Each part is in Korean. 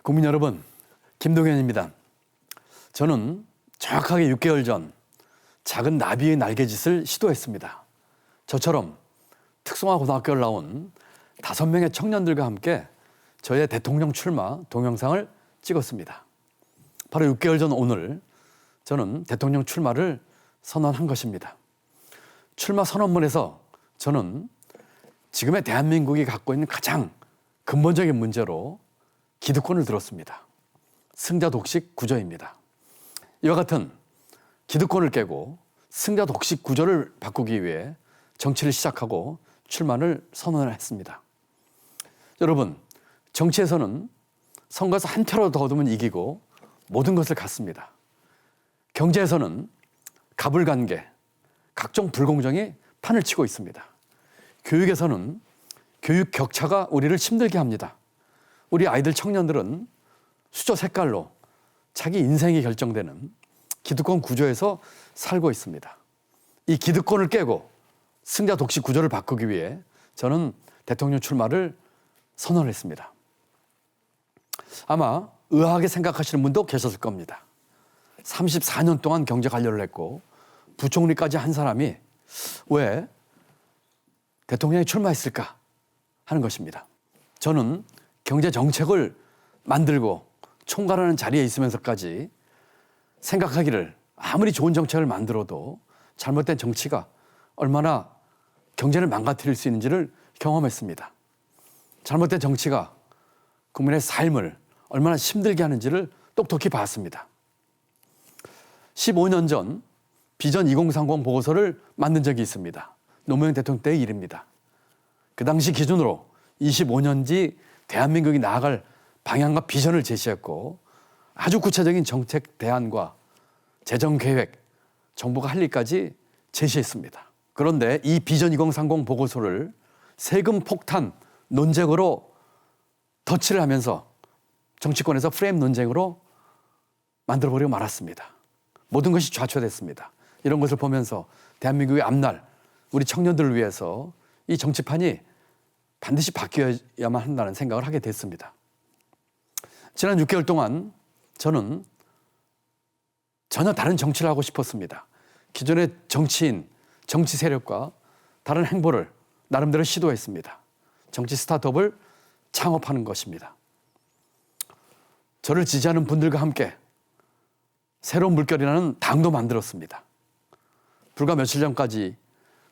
국민 여러분, 김동현입니다. 저는 정확하게 6개월 전 작은 나비의 날개짓을 시도했습니다. 저처럼 특성화 고등학교를 나온 5명의 청년들과 함께 저의 대통령 출마 동영상을 찍었습니다. 바로 6개월 전 오늘 저는 대통령 출마를 선언한 것입니다. 출마 선언문에서 저는 지금의 대한민국이 갖고 있는 가장 근본적인 문제로 기득권을 들었습니다. 승자 독식 구조입니다. 이와 같은 기득권을 깨고 승자 독식 구조를 바꾸기 위해 정치를 시작하고 출마를 선언을 했습니다. 여러분, 정치에서는 선거에서 한 표라도 더 얻으면 이기고 모든 것을 갖습니다. 경제에서는 가불관계, 각종 불공정이 판을 치고 있습니다. 교육에서는 교육 격차가 우리를 힘들게 합니다. 우리 아이들 청년들은 수저 색깔로 자기 인생이 결정되는 기득권 구조에서 살고 있습니다. 이 기득권을 깨고 승자 독식 구조를 바꾸기 위해 저는 대통령 출마를 선언했습니다. 아마 의아하게 생각하시는 분도 계셨을 겁니다. 34년 동안 경제 관료를 했고 부총리까지 한 사람이 왜 대통령에 출마했을까 하는 것입니다. 저는 경제 정책을 만들고 총괄하는 자리에 있으면서까지 생각하기를 아무리 좋은 정책을 만들어도 잘못된 정치가 얼마나 경제를 망가뜨릴 수 있는지를 경험했습니다. 잘못된 정치가 국민의 삶을 얼마나 힘들게 하는지를 똑똑히 봤습니다. 15년 전 비전 2030 보고서를 만든 적이 있습니다. 노무현 대통령 때의 일입니다. 그 당시 기준으로 25년 뒤 대한민국이 나아갈 방향과 비전을 제시했고 아주 구체적인 정책 대안과 재정 계획, 정부가 할 일까지 제시했습니다. 그런데 이 비전 2030 보고서를 세금 폭탄 논쟁으로 덧칠을 하면서 정치권에서 프레임 논쟁으로 만들어버리고 말았습니다. 모든 것이 좌초됐습니다. 이런 것을 보면서 대한민국의 앞날 우리 청년들을 위해서 이 정치판이 반드시 바뀌어야만 한다는 생각을 하게 됐습니다. 지난 6개월 동안 저는 전혀 다른 정치를 하고 싶었습니다. 기존의 정치인, 정치 세력과 다른 행보를 나름대로 시도했습니다. 정치 스타트업을 창업하는 것입니다. 저를 지지하는 분들과 함께 새로운 물결이라는 당도 만들었습니다. 불과 며칠 전까지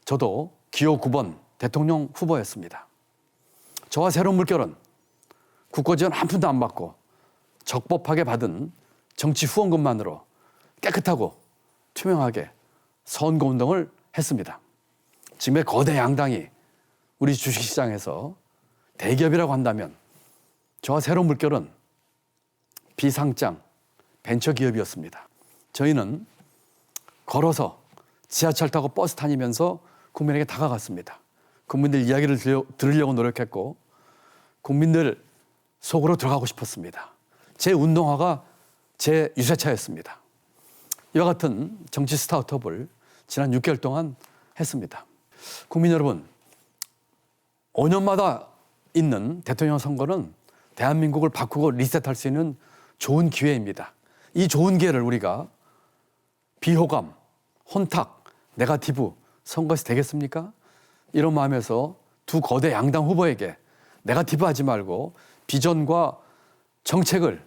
저도 기호 9번 대통령 후보였습니다. 저와 새로운 물결은 국고 지원 한 푼도 안 받고 적법하게 받은 정치 후원금만으로 깨끗하고 투명하게 선거운동을 했습니다. 지금의 거대 양당이 우리 주식시장에서 대기업이라고 한다면 저와 새로운 물결은 비상장 벤처기업이었습니다. 저희는 걸어서 지하철 타고 버스 다니면서 국민에게 다가갔습니다. 국민들 이야기를 들으려고 노력했고 국민들 속으로 들어가고 싶었습니다. 제 운동화가 제 유세차였습니다. 이와 같은 정치 스타트업을 지난 6개월 동안 했습니다. 국민 여러분, 5년마다 있는 대통령 선거는 대한민국을 바꾸고 리셋할 수 있는 좋은 기회입니다. 이 좋은 기회를 우리가 비호감, 혼탁, 네거티브 선거에서 되겠습니까? 이런 마음에서 두 거대 양당 후보에게 네거티브 하지 말고 비전과 정책을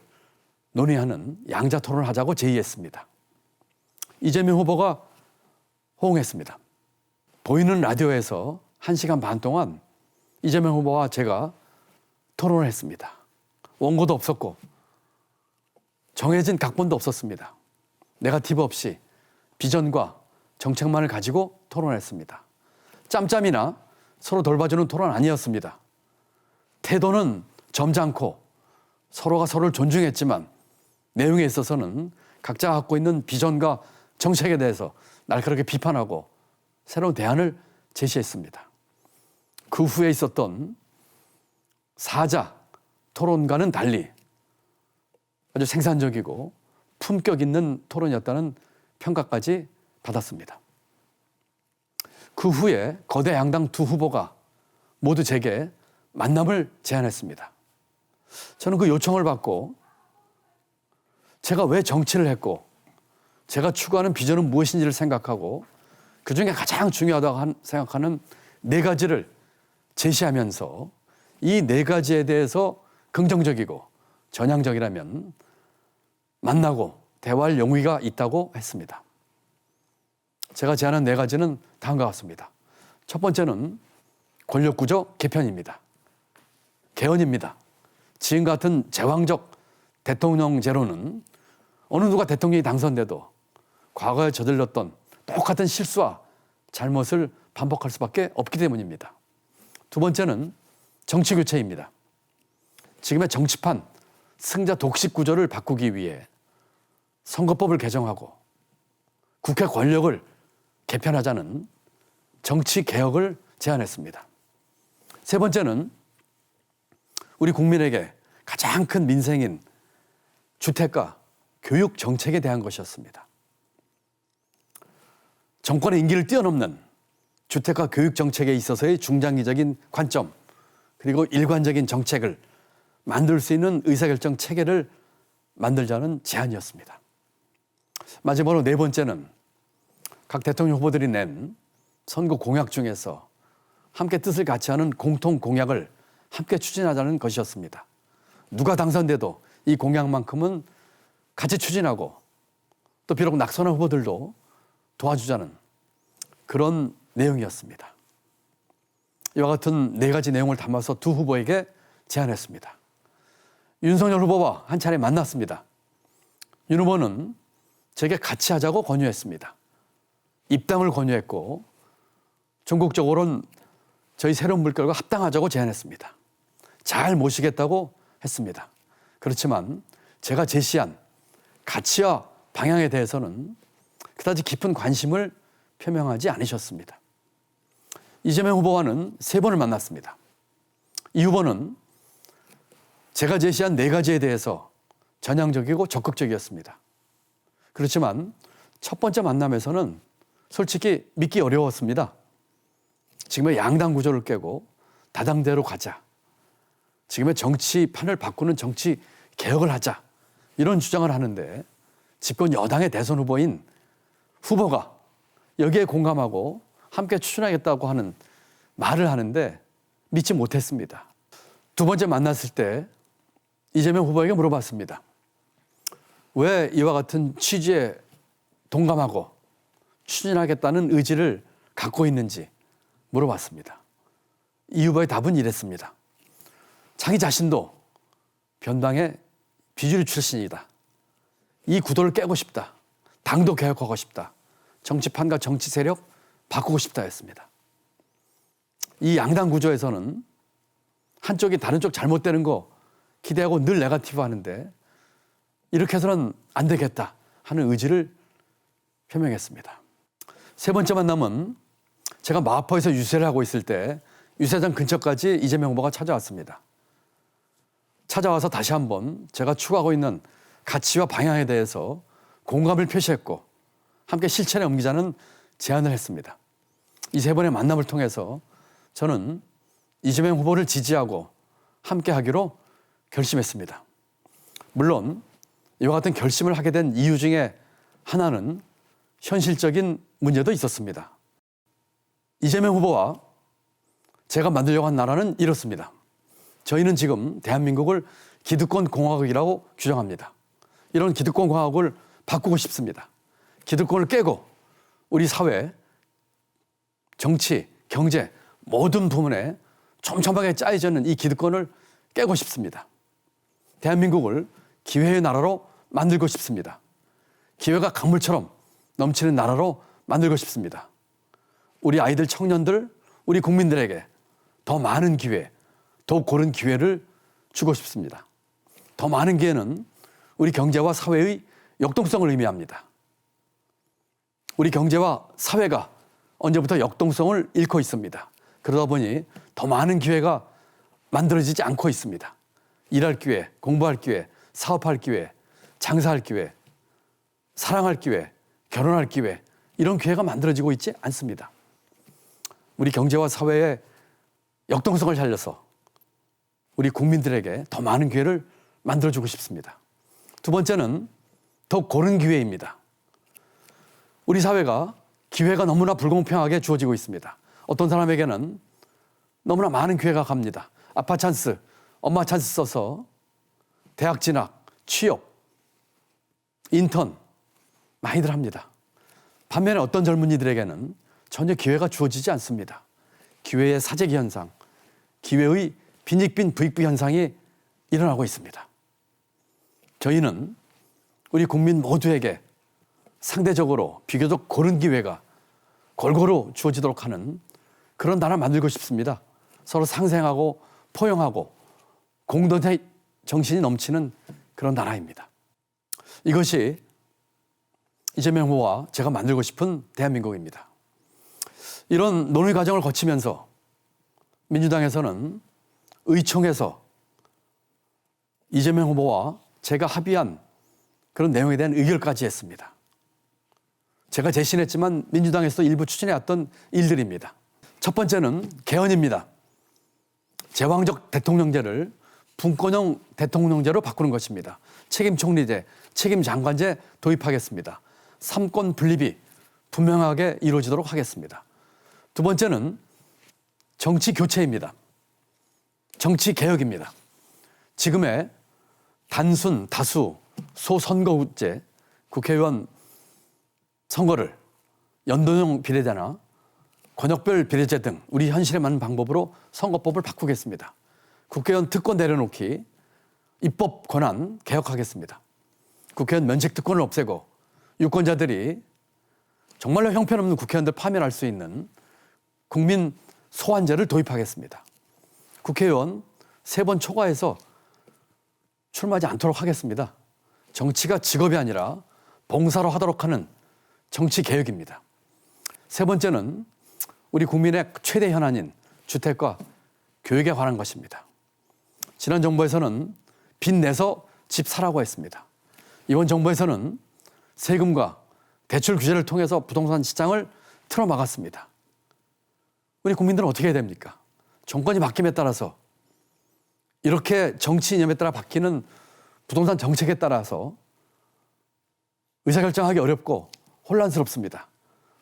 논의하는 양자 토론을 하자고 제의했습니다. 이재명 후보가 호응했습니다. 보이는 라디오에서 1시간 반 동안 이재명 후보와 제가 토론을 했습니다. 원고도 없었고 정해진 각본도 없었습니다. 네거티브 없이 비전과 정책만을 가지고 토론했습니다. 짬짬이나 서로 돌봐주는 토론 아니었습니다. 태도는 점잖고 서로가 서로를 존중했지만 내용에 있어서는 각자 갖고 있는 비전과 정책에 대해서 날카롭게 비판하고 새로운 대안을 제시했습니다. 그 후에 있었던 사자 토론과는 달리 아주 생산적이고 품격 있는 토론이었다는 평가까지 받았습니다. 그 후에 거대 양당 두 후보가 모두 제게 만남을 제안했습니다. 저는 그 요청을 받고 제가 왜 정치를 했고 제가 추구하는 비전은 무엇인지를 생각하고 그중에 가장 중요하다고 생각하는 네 가지를 제시하면서 이 네 가지에 대해서 긍정적이고 전향적이라면 만나고 대화할 용의가 있다고 했습니다. 제가 제안한 네 가지는 다음과 같습니다. 첫 번째는 권력구조 개편입니다. 개헌입니다. 지금 같은 제왕적 대통령제로는 어느 누가 대통령이 당선돼도 과거에 저질렀던 똑같은 실수와 잘못을 반복할 수밖에 없기 때문입니다. 두 번째는 정치교체입니다. 지금의 정치판 승자 독식 구조를 바꾸기 위해 선거법을 개정하고 국회 권력을 개편하자는 정치 개혁을 제안했습니다. 세 번째는 우리 국민에게 가장 큰 민생인 주택과 교육 정책에 대한 것이었습니다. 정권의 임기를 뛰어넘는 주택과 교육 정책에 있어서의 중장기적인 관점 그리고 일관적인 정책을 만들 수 있는 의사결정 체계를 만들자는 제안이었습니다. 마지막으로 네 번째는 각 대통령 후보들이 낸 선거 공약 중에서 함께 뜻을 같이 하는 공통 공약을 함께 추진하자는 것이었습니다. 누가 당선돼도 이 공약만큼은 같이 추진하고 또 비록 낙선한 후보들도 도와주자는 그런 내용이었습니다. 이와 같은 네 가지 내용을 담아서 두 후보에게 제안했습니다. 윤석열 후보와 한 차례 만났습니다. 윤 후보는 제게 같이 하자고 권유했습니다. 입당을 권유했고 전국적으로는 저희 새로운 물결과 합당하자고 제안했습니다. 잘 모시겠다고 했습니다. 그렇지만 제가 제시한 가치와 방향에 대해서는 그다지 깊은 관심을 표명하지 않으셨습니다. 이재명 후보와는 세 번을 만났습니다. 이 후보는 제가 제시한 네 가지에 대해서 전향적이고 적극적이었습니다. 그렇지만 첫 번째 만남에서는 솔직히 믿기 어려웠습니다. 지금의 양당 구조를 깨고 다당대로 가자. 지금의 정치판을 바꾸는 정치 개혁을 하자. 이런 주장을 하는데 집권 여당의 대선 후보인 후보가 여기에 공감하고 함께 추진하겠다고 하는 말을 하는데 믿지 못했습니다. 두 번째 만났을 때 이재명 후보에게 물어봤습니다. 왜 이와 같은 취지에 동감하고 추진하겠다는 의지를 갖고 있는지 물어봤습니다. 이 후보의 답은 이랬습니다. 자기 자신도 변당의 비주류 출신이다. 이 구도를 깨고 싶다. 당도 개혁하고 싶다. 정치판과 정치 세력 바꾸고 싶다 했습니다. 이 양당 구조에서는 한쪽이 다른 쪽 잘못되는 거 기대하고 늘 네거티브 하는데 이렇게 해서는 안 되겠다 하는 의지를 표명했습니다. 세 번째 만남은 제가 마포에서 유세를 하고 있을 때 유세장 근처까지 이재명 후보가 찾아왔습니다. 찾아와서 다시 한번 제가 추구하고 있는 가치와 방향에 대해서 공감을 표시했고 함께 실천에 옮기자는 제안을 했습니다. 이 세 번의 만남을 통해서 저는 이재명 후보를 지지하고 함께 하기로 결심했습니다. 물론 이와 같은 결심을 하게 된 이유 중에 하나는 현실적인 문제도 있었습니다. 이재명 후보와 제가 만들려고 한 나라는 이렇습니다. 저희는 지금 대한민국을 기득권 공화국이라고 규정합니다. 이런 기득권 공화국을 바꾸고 싶습니다. 기득권을 깨고 우리 사회, 정치, 경제 모든 부분에 촘촘하게 짜여져 있는 이 기득권을 깨고 싶습니다. 대한민국을 기회의 나라로 만들고 싶습니다. 기회가 강물처럼 넘치는 나라로 만들고 싶습니다. 우리 아이들, 청년들, 우리 국민들에게 더 많은 기회, 더 고른 기회를 주고 싶습니다. 더 많은 기회는 우리 경제와 사회의 역동성을 의미합니다. 우리 경제와 사회가 언제부터 역동성을 잃고 있습니다. 그러다 보니 더 많은 기회가 만들어지지 않고 있습니다. 일할 기회, 공부할 기회, 사업할 기회, 장사할 기회, 사랑할 기회, 결혼할 기회 이런 기회가 만들어지고 있지 않습니다. 우리 경제와 사회의 역동성을 살려서 우리 국민들에게 더 많은 기회를 만들어주고 싶습니다. 두 번째는 더 고른 기회입니다. 우리 사회가 기회가 너무나 불공평하게 주어지고 있습니다. 어떤 사람에게는 너무나 많은 기회가 갑니다. 아빠 찬스, 엄마 찬스 써서 대학 진학, 취업, 인턴 많이들 합니다. 반면에 어떤 젊은이들에게는 전혀 기회가 주어지지 않습니다. 기회의 사재기 현상, 기회의 빈익빈 부익부 현상이 일어나고 있습니다. 저희는 우리 국민 모두에게 상대적으로 비교적 고른 기회가 골고루 주어지도록 하는 그런 나라 만들고 싶습니다. 서로 상생하고 포용하고 공동체 정신이 넘치는 그런 나라입니다. 이것이 이재명 후보와 제가 만들고 싶은 대한민국입니다. 이런 논의 과정을 거치면서 민주당에서는 의총에서 이재명 후보와 제가 합의한 그런 내용에 대한 의결까지 했습니다. 제가 제시했지만 민주당에서도 일부 추진해왔던 일들입니다. 첫 번째는 개헌입니다. 제왕적 대통령제를 분권형 대통령제로 바꾸는 것입니다. 책임 총리제, 책임 장관제 도입하겠습니다. 삼권 분립이 분명하게 이루어지도록 하겠습니다. 두 번째는 정치 교체입니다. 정치 개혁입니다. 지금의 단순, 다수, 소선거제, 국회의원 선거를 연동형 비례대나 권역별 비례제 등 우리 현실에 맞는 방법으로 선거법을 바꾸겠습니다. 국회의원 특권 내려놓기, 입법 권한 개혁하겠습니다. 국회의원 면책 특권을 없애고 유권자들이 정말로 형편없는 국회의원들 파면할 수 있는 국민 소환제를 도입하겠습니다. 국회의원 3번 초과해서 출마하지 않도록 하겠습니다. 정치가 직업이 아니라 봉사로 하도록 하는 정치 개혁입니다. 세 번째는 우리 국민의 최대 현안인 주택과 교육에 관한 것입니다. 지난 정부에서는 빚 내서 집 사라고 했습니다. 이번 정부에서는 세금과 대출 규제를 통해서 부동산 시장을 틀어막았습니다. 우리 국민들은 어떻게 해야 됩니까? 정권이 바뀜에 따라서 이렇게 정치 이념에 따라 바뀌는 부동산 정책에 따라서 의사결정하기 어렵고 혼란스럽습니다.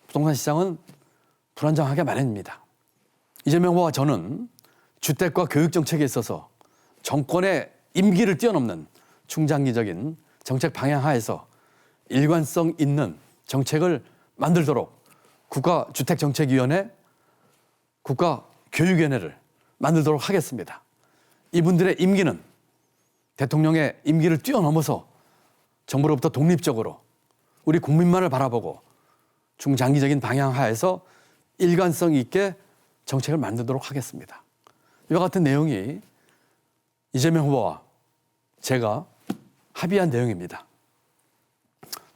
부동산 시장은 불안정하게 마련입니다. 이재명 후보와 저는 주택과 교육 정책에 있어서 정권의 임기를 뛰어넘는 중장기적인 정책 방향 하에서 일관성 있는 정책을 만들도록 국가주택정책위원회, 국가교육위원회를 만들도록 하겠습니다. 이분들의 임기는 대통령의 임기를 뛰어넘어서 정부로부터 독립적으로 우리 국민만을 바라보고 중장기적인 방향 하에서 일관성 있게 정책을 만들도록 하겠습니다. 이와 같은 내용이 이재명 후보와 제가 합의한 내용입니다.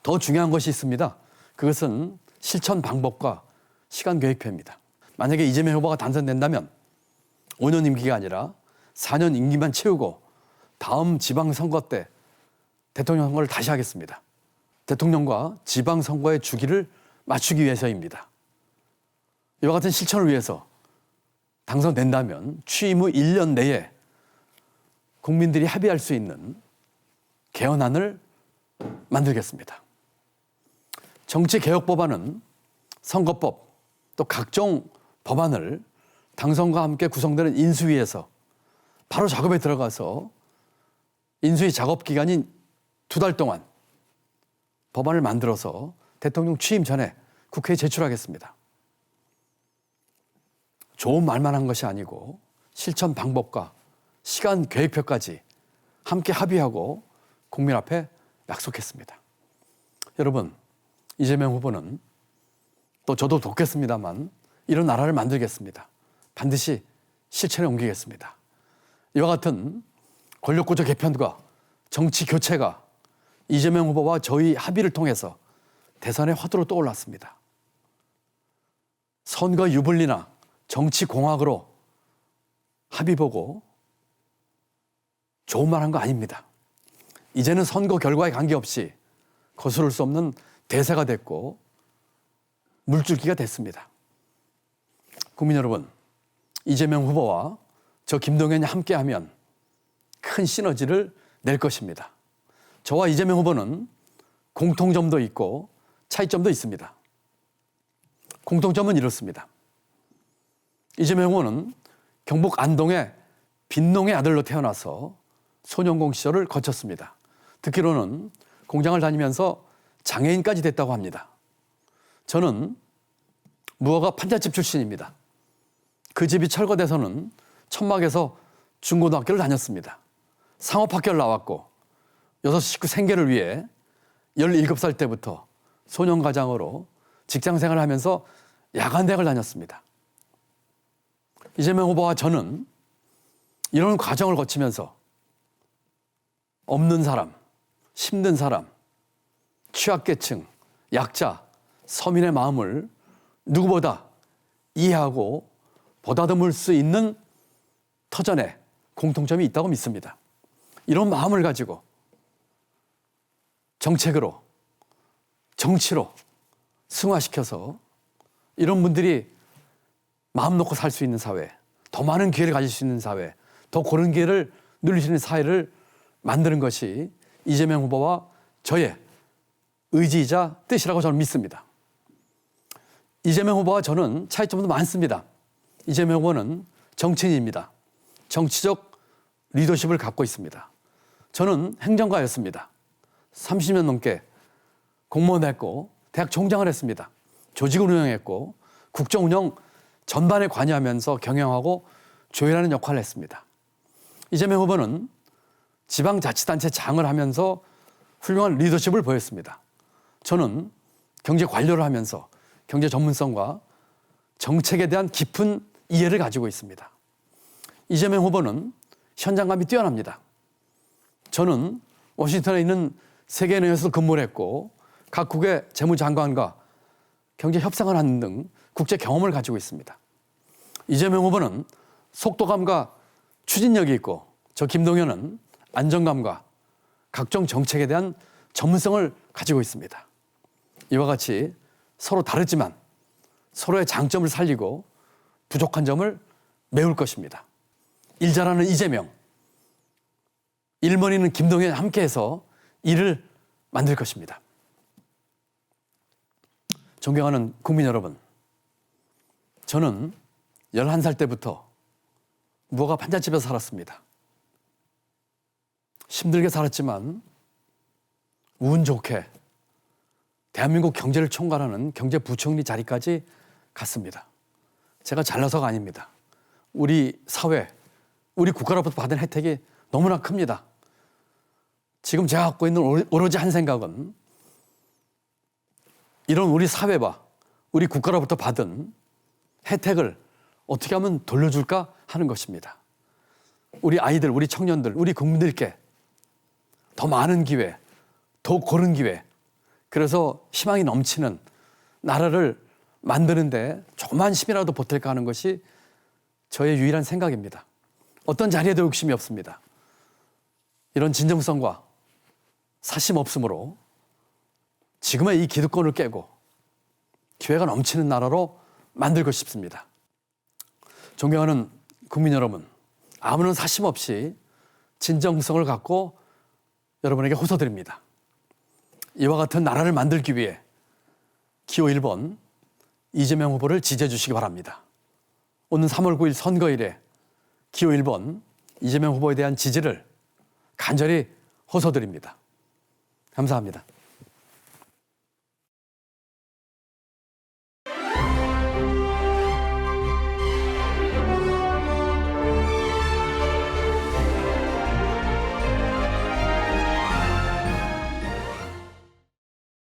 더 중요한 것이 있습니다. 그것은 실천 방법과 시간 계획표입니다. 만약에 이재명 후보가 당선된다면 5년 임기가 아니라 4년 임기만 채우고 다음 지방선거 때 대통령 선거를 다시 하겠습니다. 대통령과 지방선거의 주기를 맞추기 위해서입니다. 이와 같은 실천을 위해서 당선된다면 취임 후 1년 내에 국민들이 합의할 수 있는 개헌안을 만들겠습니다. 정치개혁법안은 선거법 또 각종 법안을 당선과 함께 구성되는 인수위에서 바로 작업에 들어가서 인수위 작업 기간인 2달 동안 법안을 만들어서 대통령 취임 전에 국회에 제출하겠습니다. 좋은 말만 한 것이 아니고 실천 방법과 시간 계획표까지 함께 합의하고 국민 앞에 약속했습니다. 여러분, 이재명 후보는 또 저도 돕겠습니다만 이런 나라를 만들겠습니다. 반드시 실천에 옮기겠습니다. 이와 같은 권력구조 개편과 정치 교체가 이재명 후보와 저희 합의를 통해서 대선의 화두로 떠올랐습니다. 선거 유불리나 정치 공학으로 합의 보고 좋은 말 한 거 아닙니다. 이제는 선거 결과에 관계없이 거스를 수 없는 대세가 됐고 물줄기가 됐습니다. 국민 여러분, 이재명 후보와 저 김동연이 함께하면 큰 시너지를 낼 것입니다. 저와 이재명 후보는 공통점도 있고 차이점도 있습니다. 공통점은 이렇습니다. 이재명 후보는 경북 안동의 빈농의 아들로 태어나서 소년공 시절을 거쳤습니다. 듣기로는 공장을 다니면서 장애인까지 됐다고 합니다. 저는 무허가 판잣집 출신입니다. 그 집이 철거돼서는 천막에서 중고등학교를 다녔습니다. 상업학교를 나왔고 6 식구 생계를 위해 17살 때부터 소년가장으로 직장생활을 하면서 야간대학을 다녔습니다. 이재명 후보와 저는 이런 과정을 거치면서 없는 사람, 힘든 사람, 취약계층, 약자, 서민의 마음을 누구보다 이해하고 보다듬을 수 있는 터전에 공통점이 있다고 믿습니다. 이런 마음을 가지고 정책으로, 정치로 승화시켜서 이런 분들이 마음 놓고 살 수 있는 사회, 더 많은 기회를 가질 수 있는 사회, 더 고른 기회를 누릴 수 있는 사회를 만드는 것이 이재명 후보와 저의 의지이자 뜻이라고 저는 믿습니다. 이재명 후보와 저는 차이점도 많습니다. 이재명 후보는 정치인입니다. 정치적 리더십을 갖고 있습니다. 저는 행정가였습니다. 30년 넘게 공무원을 했고 대학 총장을 했습니다. 조직을 운영했고 국정 운영 전반에 관여하면서 경영하고 조율하는 역할을 했습니다. 이재명 후보는 지방자치단체 장을 하면서 훌륭한 리더십을 보였습니다. 저는 경제 관료를 하면서 경제 전문성과 정책에 대한 깊은 이해를 가지고 있습니다. 이재명 후보는 현장감이 뛰어납니다. 저는 워싱턴에 있는 세계은행에서 근무를 했고 각국의 재무장관과 경제 협상을 하는 등 국제 경험을 가지고 있습니다. 이재명 후보는 속도감과 추진력이 있고 저 김동연은 안정감과 각종 정책에 대한 전문성을 가지고 있습니다. 이와 같이 서로 다르지만 서로의 장점을 살리고 부족한 점을 메울 것입니다. 일 잘하는 이재명, 일머리는 김동연 함께해서 일을 만들 것입니다. 존경하는 국민 여러분, 저는 11살 때부터 무허가 판잣집에서 살았습니다. 힘들게 살았지만 운 좋게 대한민국 경제를 총괄하는 경제부총리 자리까지 갔습니다. 제가 잘나서가 아닙니다. 우리 사회, 우리 국가로부터 받은 혜택이 너무나 큽니다. 지금 제가 갖고 있는 오로지 한 생각은 이런 우리 사회와 우리 국가로부터 받은 혜택을 어떻게 하면 돌려줄까 하는 것입니다. 우리 아이들, 우리 청년들, 우리 국민들께 더 많은 기회, 더 고른 기회, 그래서 희망이 넘치는 나라를 만드는데 조그만 힘이라도 보탤까 하는 것이 저의 유일한 생각입니다. 어떤 자리에도 욕심이 없습니다. 이런 진정성과 사심 없음으로 지금의 이 기득권을 깨고 기회가 넘치는 나라로 만들고 싶습니다. 존경하는 국민 여러분, 아무런 사심 없이 진정성을 갖고 여러분에게 호소드립니다. 이와 같은 나라를 만들기 위해 기호 1번 이재명 후보를 지지해 주시기 바랍니다. 오는 3월 9일 선거일에 기호 1번 이재명 후보에 대한 지지를 간절히 호소드립니다. 감사합니다.